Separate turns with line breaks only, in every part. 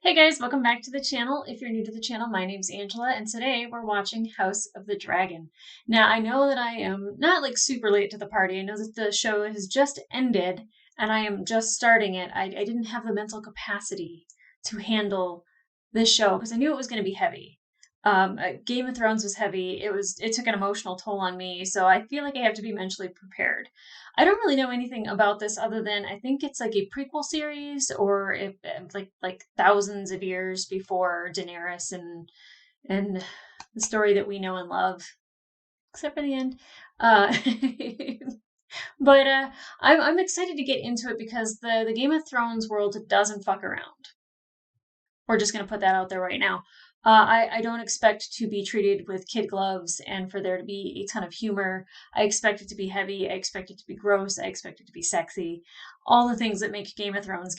Hey guys, welcome back to the channel. If you're new to the channel, my name's Angela, and today we're watching House of the Dragon. Now, I know that I am not like super late to the party. I know that the show has just ended and I am just starting it. I didn't have the mental capacity to handle this show because I knew it was going to be heavy. Game of Thrones was heavy. It took an emotional toll on me, so I feel like I have to be mentally prepared. I don't really know anything about this other than I think it's like a prequel series or if like thousands of years before Daenerys and the story that we know and love, except for the end. Uh, but I'm excited to get into it because the Game of Thrones world doesn't fuck around. We're just going to put that out there right now. I don't expect to be treated with kid gloves and for there to be a ton of humor. I expect it to be heavy. I expect it to be gross. I expect it to be sexy. All the things that make Game of Thrones,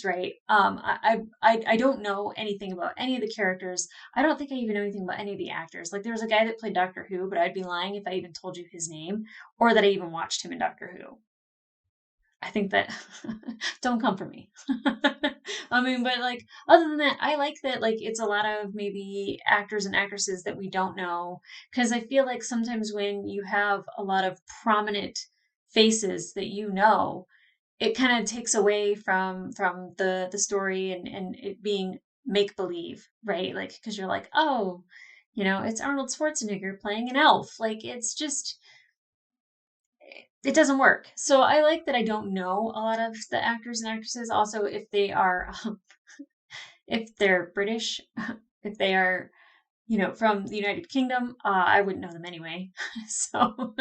right? I don't know anything about any of the characters. I don't think I even know anything about any of the actors. Like there was a guy that played Doctor Who, but I'd be lying if I even told you his name or that I even watched him in Doctor Who. I think that don't come for me. I mean, but like other than that, I like that like it's a lot of maybe actors and actresses that we don't know because I feel like sometimes when you have a lot of prominent faces that you know, it kind of takes away from the story and it being make believe, right? Like because you're like, "Oh, it's Arnold Schwarzenegger playing an elf." Like it's just it doesn't work. So I like that I don't know a lot of the actors and actresses. Also, if they are, if they're British, if they are, from the United Kingdom, I wouldn't know them anyway. So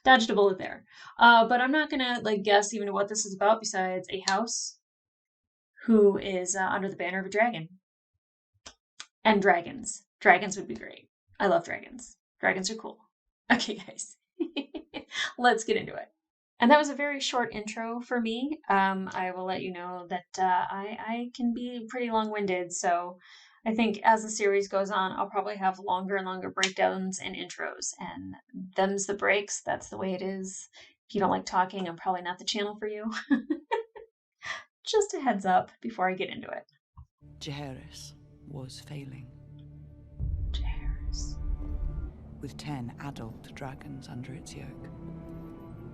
dodged a bullet there. But I'm not gonna like guess even what this is about besides a house who is under the banner of a dragon and dragons. Dragons would be great. I love dragons. Dragons are cool. Okay, guys, let's get into it. And that was a very short intro for me. I will let you know that I can be pretty long winded. So I think as the series goes on, I'll probably have longer and longer breakdowns and intros. And them's the breaks. That's the way it is. If you don't like talking, I'm probably not the channel for you. Just a heads up before I get into it.
Heirs was failing.
Heirs.
With 10 adult dragons under its yoke.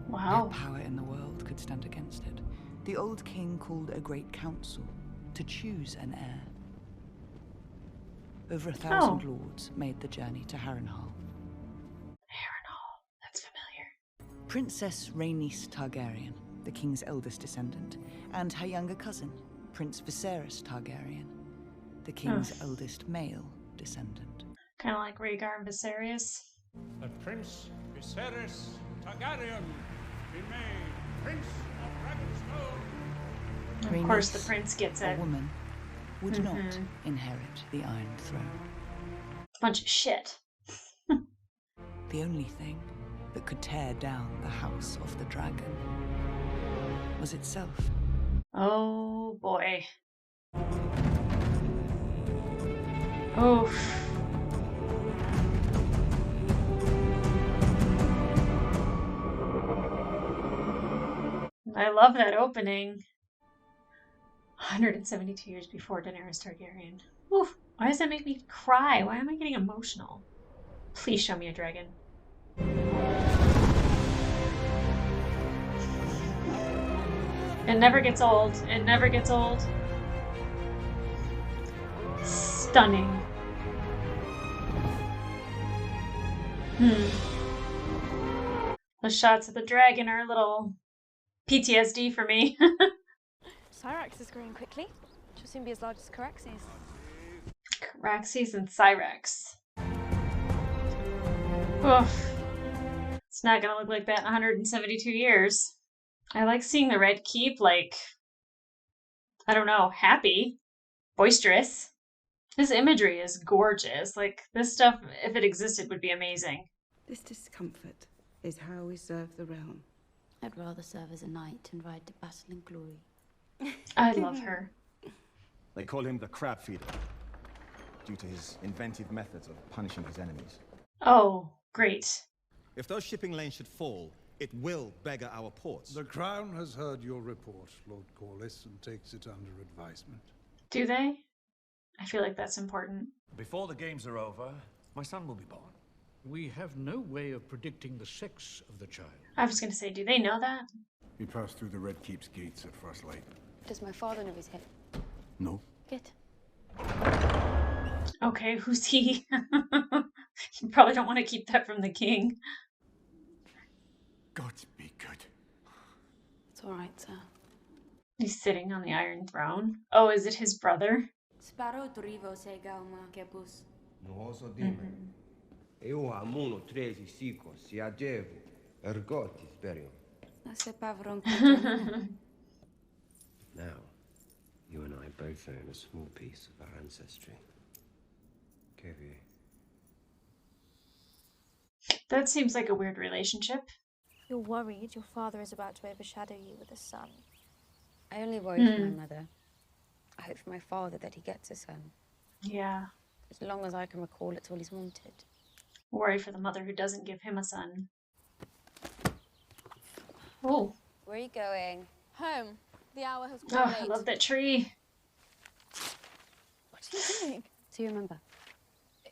Wow.
No power in the world could stand against it. The old king called a great council to choose an heir. Over 1,000 lords made the journey to Harrenhal.
Harrenhal, that's familiar.
Princess Rhaenys Targaryen, the king's eldest descendant, and her younger cousin, Prince Viserys Targaryen, the king's eldest male descendant.
Kind of like Rhaegar and Viserys.
The Prince Viserys Targaryen be made Prince of Dragonstone.
Of course, the prince gets it.
A woman would not inherit the Iron Throne.
Bunch of shit.
The only thing that could tear down the House of the Dragon was itself.
Oh boy. Oof. I love that opening. 172 years before Daenerys Targaryen. Oof. Why does that make me cry? Why am I getting emotional? Please show me a dragon. It never gets old. It never gets old. Stunning. The shots of the dragon are a little PTSD for me.
Cyrax is growing quickly. She'll soon be as large as Caraxes.
Caraxes and Cyrax. Oof. It's not gonna look like that in 172 years. I like seeing the Red Keep, like, I don't know, happy, boisterous. This imagery is gorgeous. Like, this stuff, if it existed, would be amazing.
This discomfort is how we serve the realm.
I'd rather serve as a knight and ride to battle and glory.
I love her.
They call him the Crab Feeder, due to his inventive methods of punishing his enemies.
Oh, great.
If those shipping lanes should fall, it will beggar our ports.
The Crown has heard your report, Lord Corlys, and takes it under advisement.
Do they? I feel like that's important.
Before the games are over, my son will be born.
We have no way of predicting the sex of the child.
I was gonna say, do they know that?
He passed through the Red Keep's gates at first light.
Does my father know his head?
No.
Good.
Okay, who's he? You probably don't want to keep that from the king.
God be good.
It's all right, sir.
He's sitting on the Iron Throne. Oh, is it his brother?
Sparrow drivo se gauma kebus.
No oso dime. Eu amuno trezi siko si ajevu. Ergotis berium.
Na se pavron
Now, you and I both own a small piece of our ancestry. Kevier.
That seems like a weird relationship.
You're worried your father is about to overshadow you with a son.
I only worry for my mother. I hope for my father that he gets a son.
Yeah.
As long as I can recall, it's all he's wanted.
Worried for the mother who doesn't give him a son. Oh.
Where are you going?
Home. The hour has
Oh,
grown
I
late.
love that tree.
What are you doing?
Do you remember?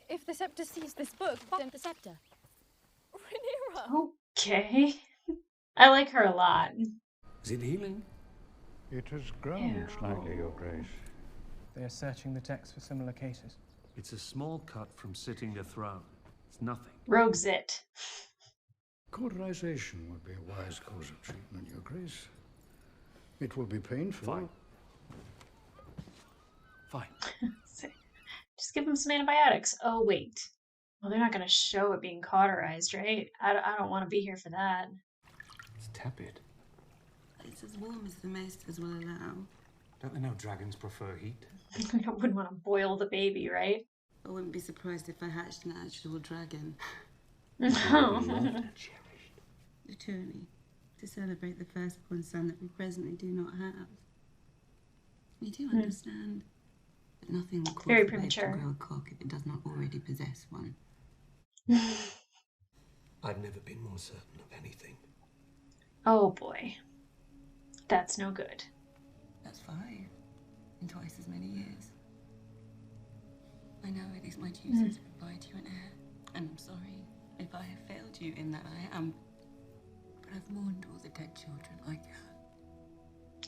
If the scepter sees this book, then the scepter. Rhaenyra!
Okay. I like her a lot.
Is it healing?
It has grown slightly, Your Grace.
They are searching the text for similar cases.
It's a small cut from sitting a throne. It's nothing.
Rogue's it.
Cauterization would be a wise course of treatment, Your Grace. It will be painful.
Fine. Fine.
Just give him some antibiotics. Oh, wait. Well, they're not going to show it being cauterized, right? I don't want to be here for that.
It's tepid.
It's as warm as the maesters will allow.
Don't they know dragons prefer heat?
I wouldn't want to boil the baby, right?
I wouldn't be surprised if I hatched an actual dragon. Eternally, to celebrate the firstborn son that we presently do not have. We do understand, but nothing will cause
Very
the babe to
premature.
grow a cock if it does not already possess one.
I've never been more certain of anything.
Oh boy. That's no good.
That's 5 in twice as many years. I know it is my duty to provide you an heir, and I'm sorry if I have failed you in that I am. But I've mourned all the dead children I can.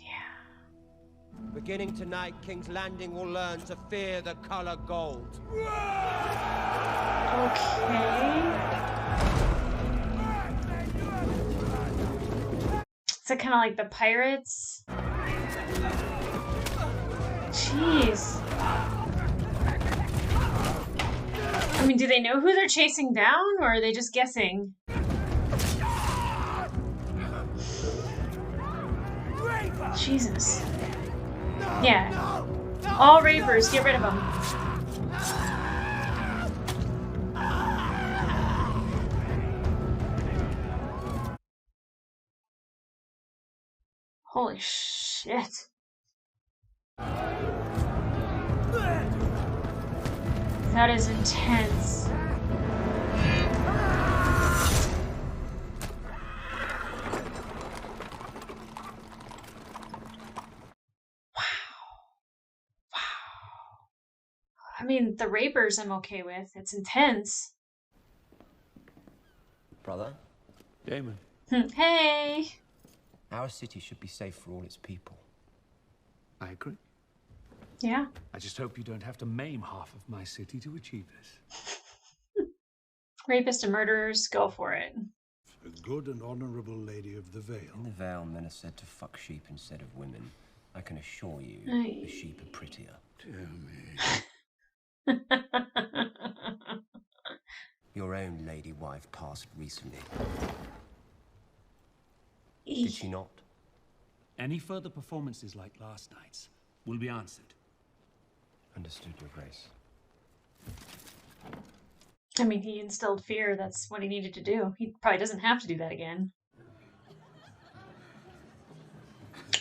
Yeah.
Beginning tonight, King's Landing will learn to fear the color gold.
Okay. Is it kind of like the pirates? Jeez. I mean, do they know who they're chasing down, or are they just guessing? Jesus. Yeah. All rapers, get rid of them. Holy shit. That is intense. I mean, the rapers I'm okay with. It's intense.
Brother,
Damon.
Hey!
our city should be safe for all its people.
I agree.
Yeah.
I just hope you don't have to maim half of my city to achieve this.
Rapists and murderers, go for it.
A good and honorable lady of the Vale.
In the Vale, men are said to fuck sheep instead of women. I can assure you, the sheep are prettier.
Dear me.
Your own lady wife passed recently. Did she not?
Any further performances like last night's will be answered.
Understood, Your Grace.
I mean, he instilled fear. That's what he needed to do. He probably doesn't have to do that again.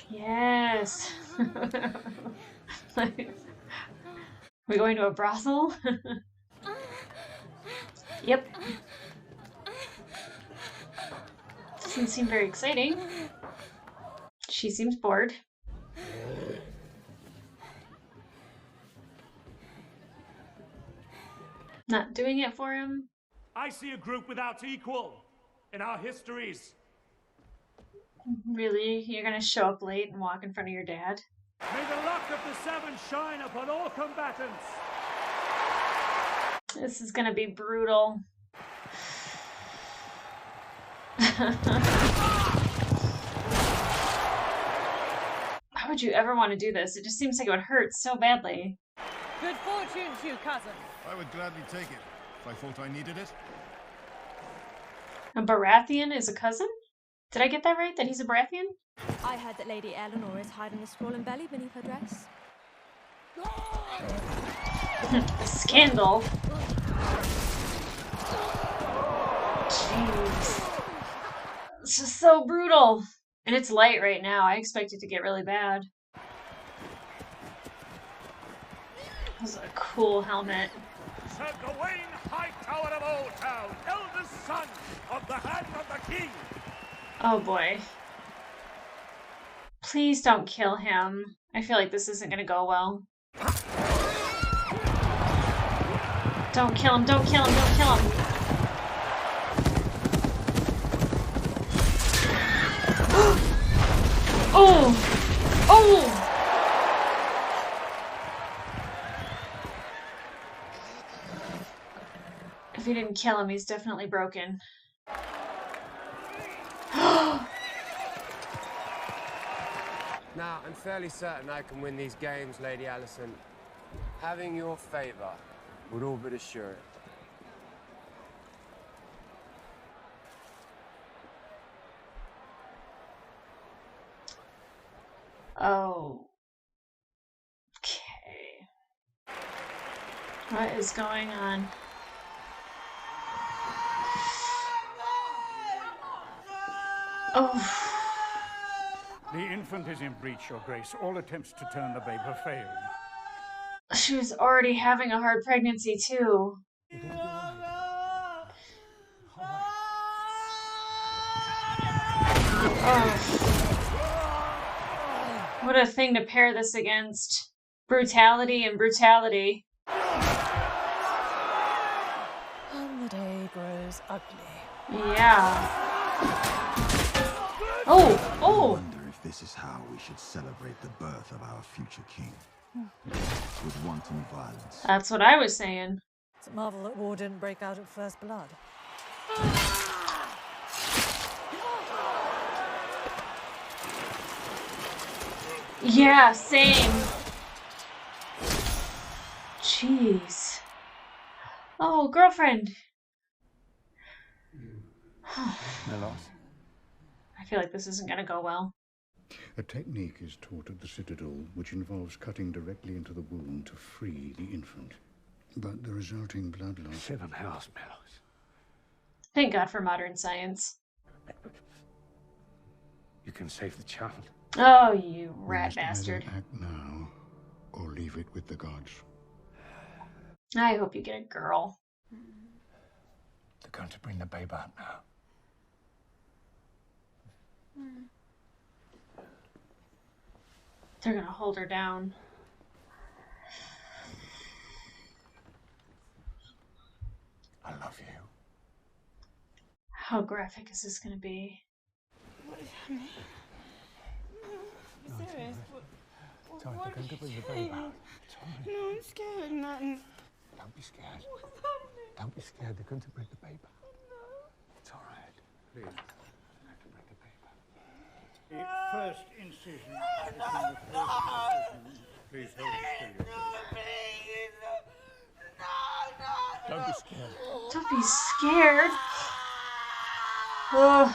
Yes. We going to a brothel? Yep. Doesn't seem very exciting. She seems bored. Not doing it for him?
I see a group without equal in our histories.
Really? You're gonna show up late and walk in front of your dad?
May the luck of the Seven shine upon all combatants.
This is gonna be brutal. Why would you ever want to do this? It just seems like it would hurt so badly.
Good fortune to you, cousin.
I would gladly take it if I thought I needed it.
A Baratheon is a cousin? Did I get that right? That he's a Baratheon?
I heard that Lady Eleanor is hiding a swollen belly beneath her dress.
Scandal. Jeez. It's just so brutal. And it's light right now. I expect it to get really bad. That's a cool helmet.
Sir Gawain, High Tower of Old Town, eldest son of the Hand of the King.
Oh boy. Please don't kill him. I feel like this isn't gonna go well. Don't kill him, don't kill him, don't kill him. Oh! Oh! If he didn't kill him, he's definitely broken.
Now, I'm fairly certain I can win these games, Lady Allison. Having your favor would all but assure it.
Oh. Okay. What is going on? Oh.
The infant is in breach, Your Grace. All attempts to turn the babe have failed.
She was already having a hard pregnancy, too. Oh. What a thing to pair this against. Brutality and brutality.
And the day grows ugly.
Yeah. Oh! Oh!
I wonder if this is how we should celebrate the birth of our future king. With wanton violence.
That's what I was saying.
It's a marvel that war didn't break out at first blood.
Yeah, same. Jeez. Oh, girlfriend.
No loss.
I feel like this isn't gonna go well.
A technique is taught at the Citadel which involves cutting directly into the wound to free the infant. But the resulting blood loss...
7 house bellows.
Thank God for modern science.
You can save the child.
Oh, you rat
We must
bastard.
either act now or leave it with the gods.
I hope you get a girl.
They're going to bring the babe out now.
They're gonna hold her down.
I love you.
How graphic is this gonna be?
What is happening?
No, it's
Serious?
It's all right, they're going to bring the babe out. It's all right.
No, I'm scared. Nothing.
Don't be scared.
What's happening?
Don't be scared. They're going to bring the babe out.
No.
It's all right.
Please.
They have to bring the babe out.
The first incision. Please hold it still.
Don't be scared.
Don't be scared. Ugh.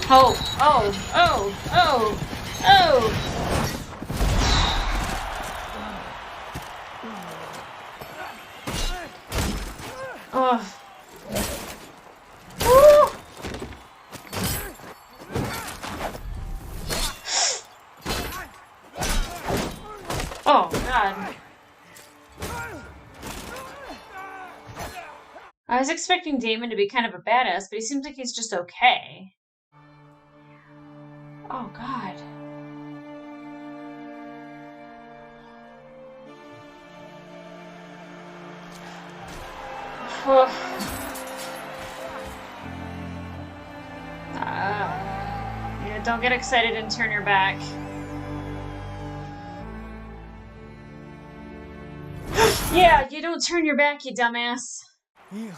Oh, oh, oh, oh, oh. Oh. Woo. Oh, God. I was expecting Damon to be kind of a badass, but he seems like he's just okay. Oh, God. Yeah, don't get excited and turn your back. Yeah, you don't turn your back, you dumbass.
Yield.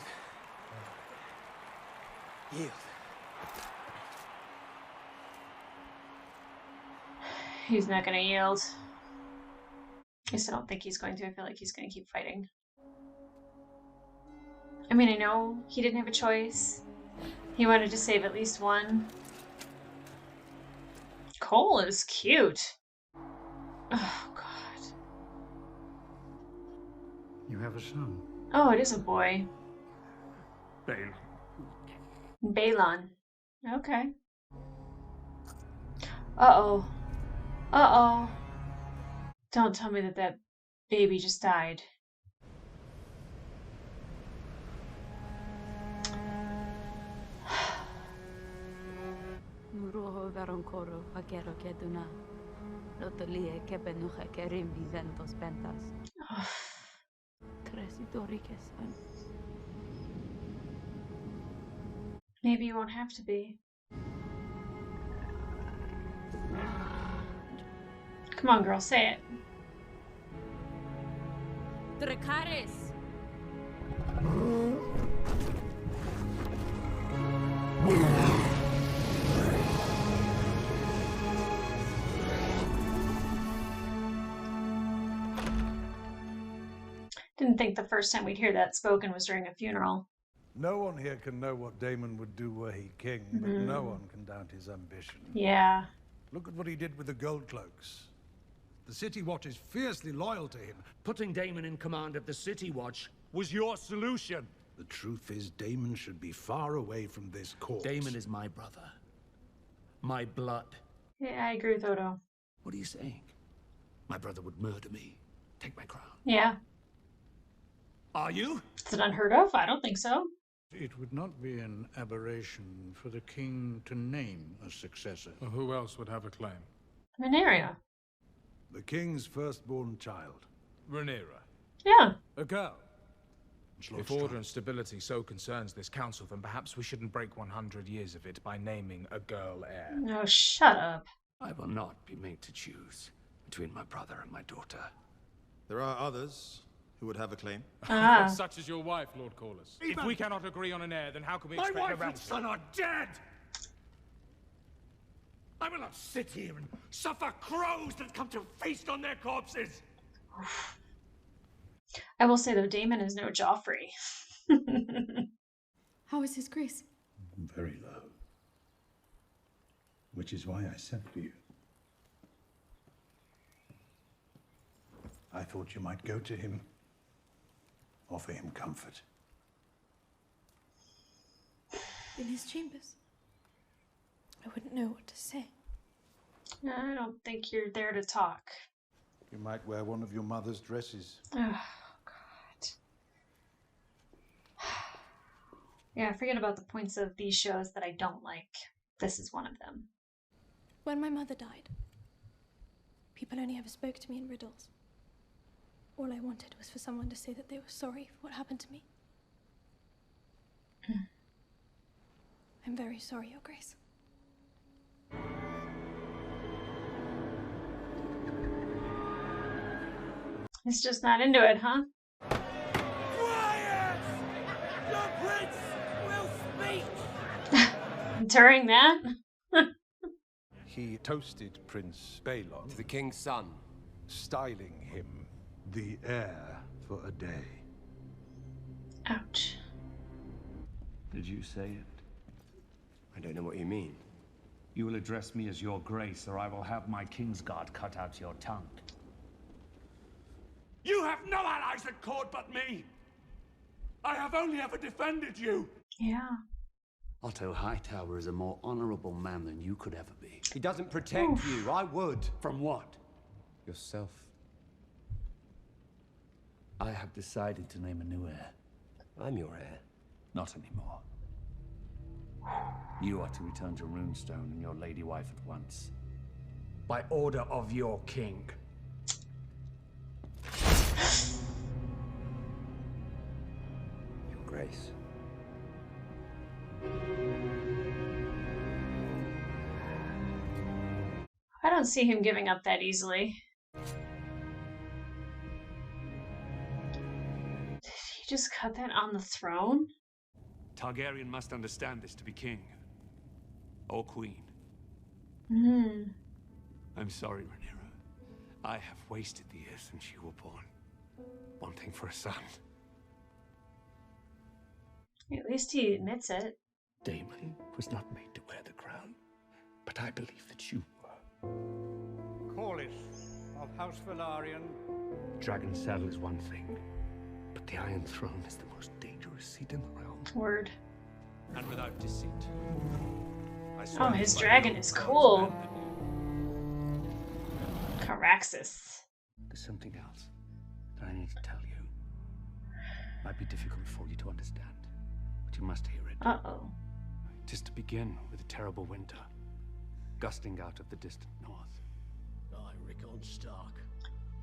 Yield.
He's not gonna yield. I just don't think he's going to. I feel like he's gonna keep fighting. I mean, I know he didn't have a choice. He wanted to save at least one. Cole is cute. Oh, God.
You have a son?
Oh, it is a boy.
Balon.
Balon. Okay. Uh-oh. Uh-oh. Don't tell me that that baby just died.
Muruho veroncoro hakero keduna. Lotolie kepenuja kerim videntos pentas. Cresidori kesan.
Maybe you won't have to be. Come on, girl, say it.
Dracarys.
Didn't think the first time we'd hear that spoken was during a funeral.
No one here can know what Daemon would do were he king, but no one can doubt his ambition.
Yeah.
Look at what he did with the Gold Cloaks. The City Watch is fiercely loyal to him.
Putting Daemon in command of the City Watch was your solution.
The truth is, Daemon should be far away from this court.
Daemon is my brother. My blood.
Yeah, I agree with Odo.
What are you saying? My brother would murder me. Take my crown.
Yeah.
Are you?
Is it unheard of? I don't think so.
It would not be an aberration for the king to name a successor.
Well, who else would have a claim?
Rhaenyra.
The king's firstborn child.
Rhaenyra.
Yeah.
A girl. If order and stability so concerns this council, then perhaps we shouldn't break 100 years of it by naming a girl heir.
No, shut up.
I will not be made to choose between my brother and my daughter.
There are others who would have a claim.
Such as your wife, Lord Corlys. If we cannot agree on an heir, then how can we
My
expect a
wife and
ransom?
son are dead! I will not sit here and suffer crows that come to feast on their corpses!
I will say, though, Daemon is no Joffrey.
How is his grace?
Very low. Which is why I sent for you. I thought you might go to him, offer him comfort.
In his chambers. I wouldn't know what to say.
I don't think you're there to talk.
You might wear one of your mother's dresses.
Oh, God. Yeah, forget about the points of these shows that I don't like. This is one of them.
When my mother died, people only ever spoke to me in riddles. All I wanted was for someone to say that they were sorry for what happened to me. I'm very sorry, Your Grace.
He's just not into it, huh?
Quiet! Your prince will speak!
During that?
He toasted Prince Balon,
The king's son.
styling him the heir for a day.
Ouch.
Did you say it?
I don't know what you mean.
You will address me as your grace, or I will have my Kingsguard cut out your tongue.
You have no allies at court but me! I have only ever defended you!
Yeah.
Otto Hightower is a more honorable man than you could ever be.
He doesn't protect you. I would.
From what?
Yourself.
I have decided to name a new heir.
I'm your heir.
Not anymore. You are to return to Runestone and your lady wife at once.
By order of your king.
Your
grace.
I don't see him giving up that easily. Did he just cut that on the throne?
Targaryen must understand this to be king. Or queen. I'm sorry, Rhaenyra. I have wasted the years since you were born, wanting for a son.
At least he admits it.
Daemon was not made to wear the crown, but I believe that you were.
Corlys of House Velaryon.
The dragon's saddle is one thing, but the Iron Throne is the most dangerous seat in the realm.
Word.
And without deceit.
Oh, his dragon is cool. Caraxes.
There's something else that I need to tell you. Might be difficult for you to understand, but you must hear it.
Uh-oh.
Tis to begin with a terrible winter, gusting out of the distant north.
I, Rickon Stark,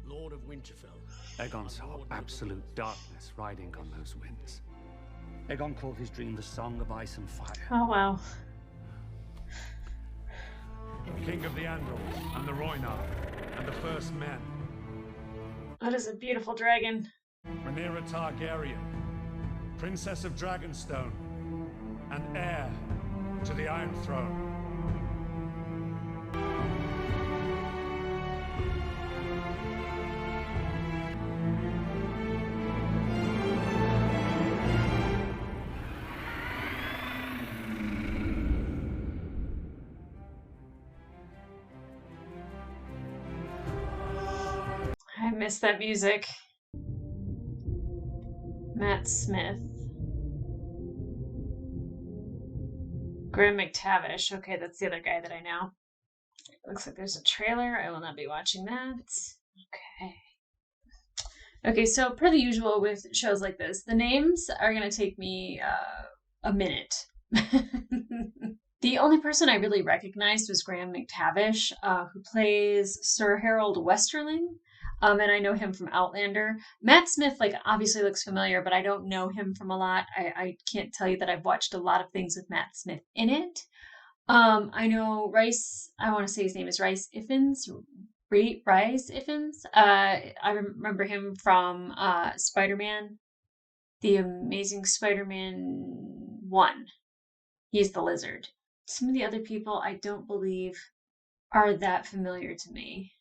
Lord of Winterfell.
Aegon saw absolute darkness riding on those winds. Aegon called his dream the Song of Ice and Fire.
Oh, wow.
King of the Andals, and the Rhoynar, and the First Men.
That is a beautiful dragon.
Rhaenyra Targaryen, Princess of Dragonstone, and heir to the Iron Throne.
I miss that music. Matt Smith. Graham McTavish. Okay, that's the other guy that I know. Looks like there's a trailer. I will not be watching that. Okay. Okay, so per the usual with shows like this, the names are going to take me a minute. The only person I really recognized was Graham McTavish, who plays Sir Harold Westerling. And I know him from Outlander. Matt Smith, like, obviously looks familiar, but I don't know him from a lot. I can't tell you that I've watched a lot of things with Matt Smith in it. I know Rice, I want to say his name is Rice Iffens. Rice Iffens. I remember him from Spider-Man, The Amazing Spider-Man 1. He's the lizard. Some of the other people I don't believe are that familiar to me.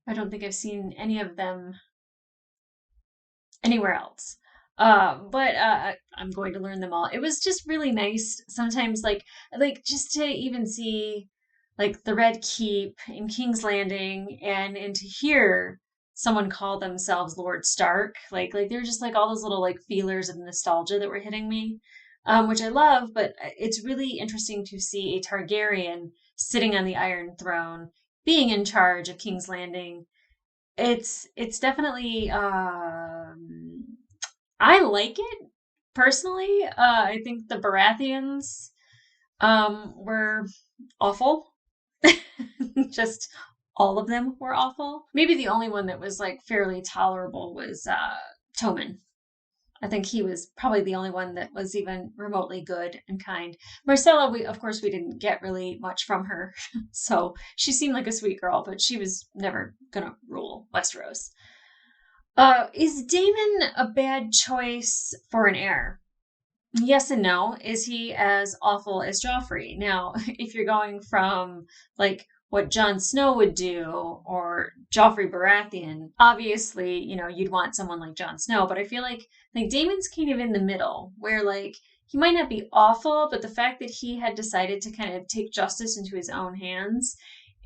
I don't think I've seen any of them anywhere else. But I'm going to learn them all. It was just really nice sometimes, like just to even see like the Red Keep in King's Landing and to hear someone call themselves Lord Stark. Like they're just like all those little like feelers of nostalgia that were hitting me, which I love, but it's really interesting to see a Targaryen sitting on the Iron Throne, being in charge of King's Landing. It's definitely I like it personally. I think the Baratheons were awful. Just all of them were awful. Maybe the only one that was like fairly tolerable was Tommen. I think he was probably the only one that was even remotely good and kind. Marcella, of course, we didn't get really much from her. So she seemed like a sweet girl, but she was never going to rule Westeros. Is Daemon a bad choice for an heir? Yes and no. Is he as awful as Joffrey? Now, if you're going from like what Jon Snow would do or Joffrey Baratheon, obviously, you know, you'd want someone like Jon Snow, but I feel like Daemon's kind of in the middle where like he might not be awful, but the fact that he had decided to kind of take justice into his own hands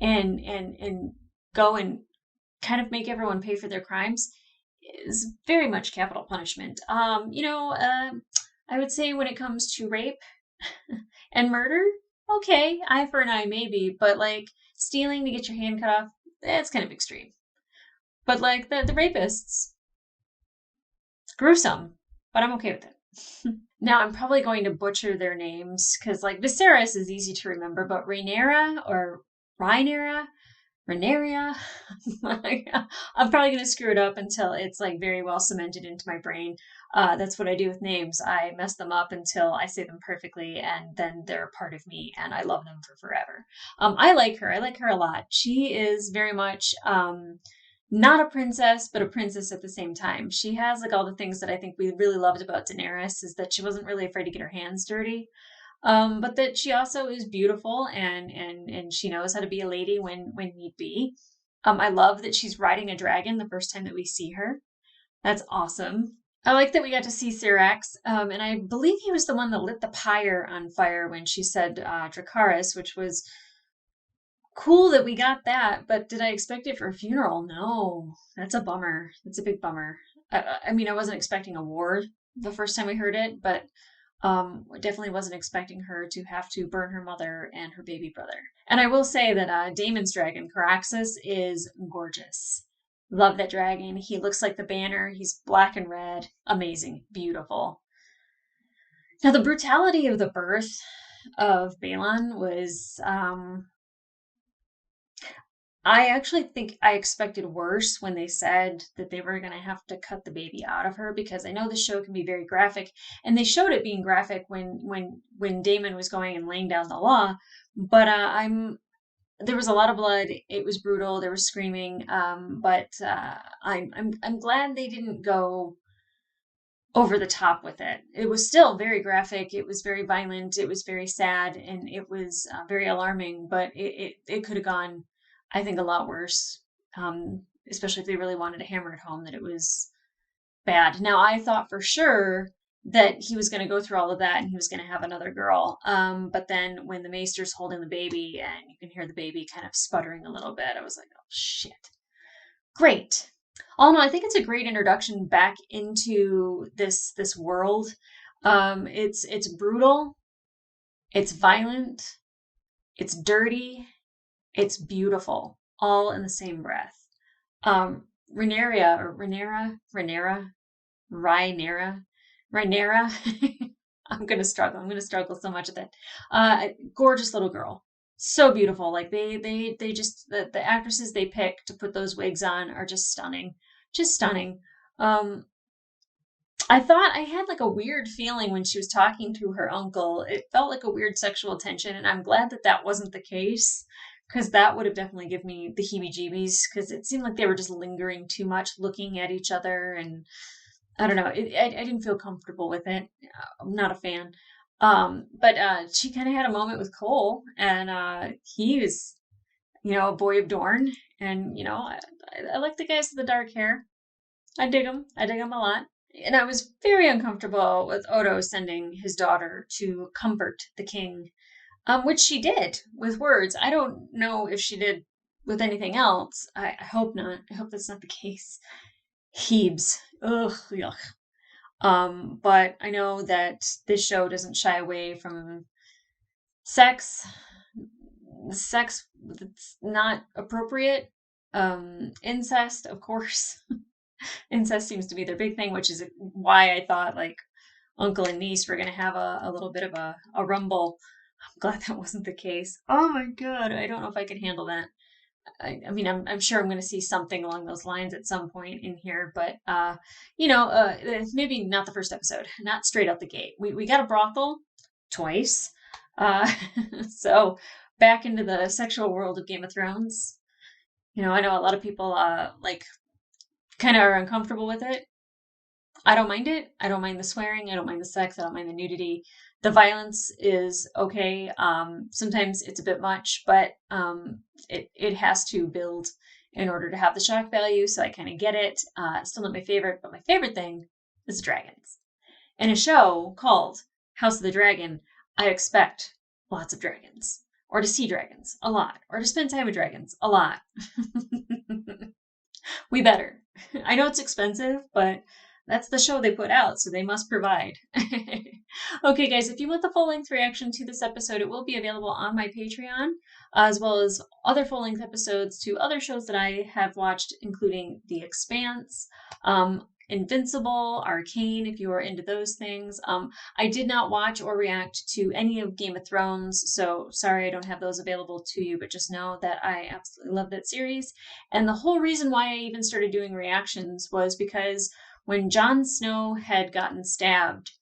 and go and kind of make everyone pay for their crimes is very much capital punishment. I would say when it comes to rape and murder, okay, eye for an eye maybe, but like stealing to get your hand cut off, that's kind of extreme. But like the rapists, it's gruesome, but I'm okay with it. Now I'm probably going to butcher their names because like Viserys is easy to remember, but Rhaenyra or Rhaenyra, Renaria. I'm probably going to screw it up until it's like very well cemented into my brain. That's what I do with names. I mess them up until I say them perfectly, and then they're a part of me, and I love them for forever. I like her. I like her a lot. She is very much not a princess, but a princess at the same time. She has like all the things that I think we really loved about Daenerys, is that she wasn't really afraid to get her hands dirty. But that she also is beautiful and she knows how to be a lady when need be. I love that she's riding a dragon the first time that we see her. That's awesome. I like that we got to see Syrax, and I believe he was the one that lit the pyre on fire when she said Dracarys, which was cool that we got that, but did I expect it for a funeral? No, that's a bummer. That's a big bummer. I mean, I wasn't expecting a war the first time we heard it, but definitely wasn't expecting her to have to burn her mother and her baby brother. And I will say that Daemon's dragon, Caraxes, is gorgeous. Love that dragon. He looks like the banner. He's black and red. Amazing. Beautiful. Now, the brutality of the birth of Balon was... I actually think I expected worse when they said that they were going to have to cut the baby out of her, because I know the show can be very graphic, and they showed it being graphic when Daemon was going and laying down the law. But there was a lot of blood. It was brutal. There was screaming. But I'm glad they didn't go over the top with it. It was still very graphic. It was very violent. It was very sad, and it was very alarming. But it could have gone, I think, a lot worse, especially if they really wanted to hammer it home that it was bad. Now, I thought for sure that he was going to go through all of that and he was going to have another girl. But then when the maester's holding the baby and you can hear the baby kind of sputtering a little bit, I was like, oh, shit. Great. All in all, I think it's a great introduction back into this world. It's brutal. It's violent. It's dirty. It's beautiful, all in the same breath. Rhaenyra. I'm gonna struggle so much with it. Gorgeous little girl, so beautiful. Like they just the actresses they pick to put those wigs on are just stunning, just stunning. I thought I had like a weird feeling when she was talking to her uncle. It felt like a weird sexual tension, and I'm glad that that wasn't the case, because that would have definitely given me the heebie-jeebies, because it seemed like they were just lingering too much, looking at each other, and I don't know. I didn't feel comfortable with it. I'm not a fan. But she kind of had a moment with Cole, and he was, a boy of Dorne, and I like the guys with the dark hair. I dig them. I dig them a lot. And I was very uncomfortable with Odo sending his daughter to comfort the king, which she did with words. I don't know if she did with anything else. I hope not. I hope that's not the case. Hebes. Ugh, yuck. But I know that this show doesn't shy away from sex that's not appropriate. Incest, of course. Incest seems to be their big thing, which is why I thought like uncle and niece were going to have a little bit of a rumble. I'm glad that wasn't the case. Oh my god, I don't know if I could handle that. I mean, I'm sure I'm going to see something along those lines at some point in here, but maybe not the first episode, not straight out the gate. We got a brothel twice, so back into the sexual world of Game of Thrones. I know a lot of people kind of are uncomfortable with it. I don't mind it. I don't mind the swearing. I don't mind the sex. I don't mind the nudity. The violence is okay. Sometimes it's a bit much, but it has to build in order to have the shock value. So I kind of get it. Still not my favorite, but my favorite thing is dragons. In a show called House of the Dragon, I expect lots of dragons, or to see dragons a lot, or to spend time with dragons a lot. We better. I know it's expensive, but that's the show they put out, so they must provide. Okay, guys, if you want the full-length reaction to this episode, it will be available on my Patreon, as well as other full-length episodes to other shows that I have watched, including The Expanse. Invincible, Arcane, if you are into those things. I did not watch or react to any of Game of Thrones, so sorry I don't have those available to you, but just know that I absolutely love that series. And the whole reason why I even started doing reactions was because when Jon Snow had gotten stabbed,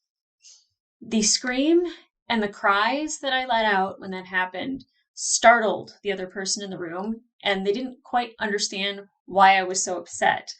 the scream and the cries that I let out when that happened startled the other person in the room, and they didn't quite understand why I was so upset.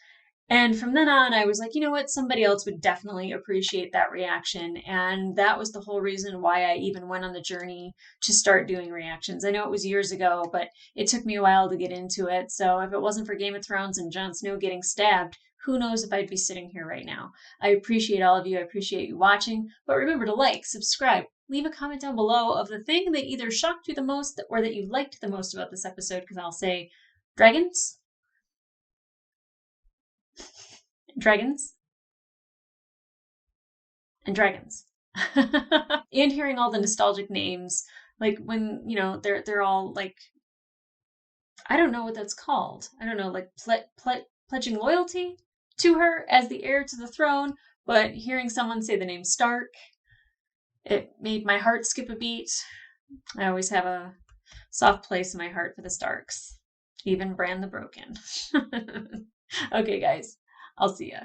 And from then on, I was like, you know what? Somebody else would definitely appreciate that reaction. And that was the whole reason why I even went on the journey to start doing reactions. I know it was years ago, but it took me a while to get into it. So if it wasn't for Game of Thrones and Jon Snow getting stabbed, who knows if I'd be sitting here right now. I appreciate all of you. I appreciate you watching. But remember to like, subscribe, leave a comment down below of the thing that either shocked you the most or that you liked the most about this episode, because I'll say dragons. Dragons and dragons. And hearing all the nostalgic names, like when, you know, they're all like, I don't know what that's called. I don't know, like pledging loyalty to her as the heir to the throne, but hearing someone say the name Stark, it made my heart skip a beat. I always have a soft place in my heart for the Starks, even Bran the Broken. Okay, guys. I'll see ya.